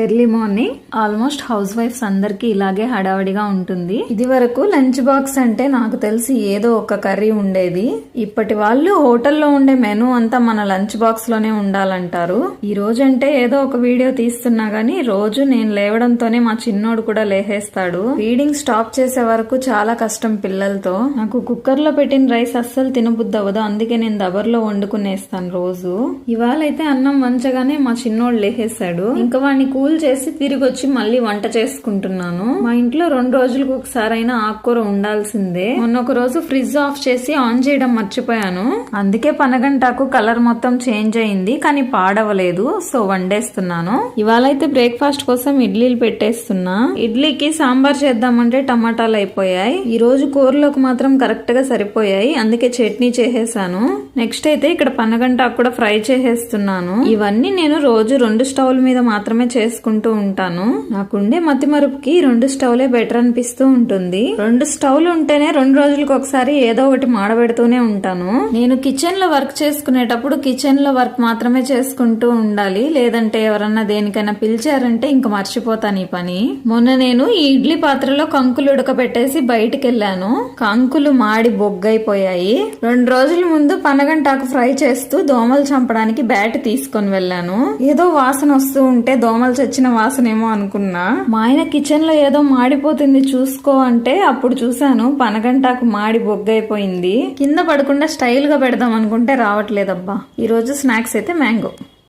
Early morning almost house wives అందరికి ఇలాగే హడావడిగా ఉంటుంది. ఇది వరకు లంచ్ బాక్స్ అంటే నాకు తెలిసి ఏదో ఒక కర్రీ ఉండేది. ఇప్పటి వాళ్ళు హోటల్లో ఉండే మెనూ అంతా మన లంచ్ బాక్స్ లోనే ఉండాలంటారు. ఈ రోజు అంటే ఏదో ఒక వీడియో తీస్తున్నా గానీ రోజు నేను లేవడంతోనే మా చిన్నోడు కూడా లేహేస్తాడు. ఫీడింగ్ స్టాప్ చేసే వరకు చాలా కష్టం పిల్లలతో. నాకు కుక్కర్ లో పెట్టిన రైస్ అస్సలు తినబుద్ధి అవ్వదు, అందుకే నేను దబర్లో వండుకునేస్తాను రోజు. ఇవాళ అయితే అన్నం వంచగానే మా చిన్నోడు లేహేశాడు. ఇంకా వాడిని కూల్ చేసి తిరిగి వచ్చి మళ్ళీ వంట చేసుకుంటున్నాను. మా ఇంట్లో 2 రోజులకు ఒకసారైనా ఆకుకూర ఉండాల్సిందే. మొన్న ఒక రోజు ఫ్రిడ్జ్ ఆఫ్ చేసి ఆన్ చేయడం మర్చిపోయాను, అందుకే పనగంటాకు కలర్ మొత్తం చేంజ్ అయింది, కానీ పాడవలేదు. సో వండేస్తున్నాను. ఇవాళ అయితే బ్రేక్ఫాస్ట్ కోసం ఇడ్లీలు పెట్టేస్తున్నా. ఇడ్లీకి సాంబార్ చేద్దామంటే టమాటాలు అయిపోయాయి. ఈ రోజు కూరలోకి మాత్రం కరెక్ట్ గా సరిపోయాయి, అందుకే చట్నీ చేసేసాను. నెక్స్ట్ అయితే ఇక్కడ పనగంటాకు కూడా ఫ్రై చేసేస్తున్నాను. ఇవన్నీ నేను రోజు 2 స్టవ్ల మీద మాత్రమే చేసుకుంటూ ఉంటాను. నాకుండే మతి మరుపుకి 2 స్టవ్లే బెటర్ అనిపిస్తూ ఉంటుంది. 2 స్టవ్లు ఉంటేనే 2 రోజులకు ఒకసారి ఏదో ఒకటి మాడబెడుతూనే ఉంటాను. నేను కిచెన్ లో వర్క్ చేసుకునేటప్పుడు కిచెన్ లో వర్క్ మాత్రమే చేసుకుంటూ ఉండాలి, లేదంటే ఎవరన్నా దేనికైనా పిలిచారంటే ఇంక మర్చిపోతాను ఈ పని. మొన్న నేను ఈ ఇడ్లీ పాత్రలో కంకులు ఉడకబెట్టేసి బయటికి వెళ్ళాను. కంకులు మాడి బొగ్గైపోయాయి. 2 రోజుల ముందు పనగంటాకు ఫ్రై చేస్తూ దోమలు చంపడానికి బ్యాట్ తీసుకొని వెళ్ళాను. ఏదో వాసన వస్తూ ఉంటే దోమలు చచ్చిన వాసనేమో అనుకున్నా. మా ఆయన కిచెన్ లో ఏదో మాడిపోతుంది చూసుకో అంటే అప్పుడు చూసాను పనగంటాకు మాడి బొగ్గైపోయింది. కింద పడకుండా స్టైల్ గా పెడదాం అనుకుంటే రావట్లేదబ్బా. ఈ రోజు స్నాక్స్ అయితే మ్యాంగో.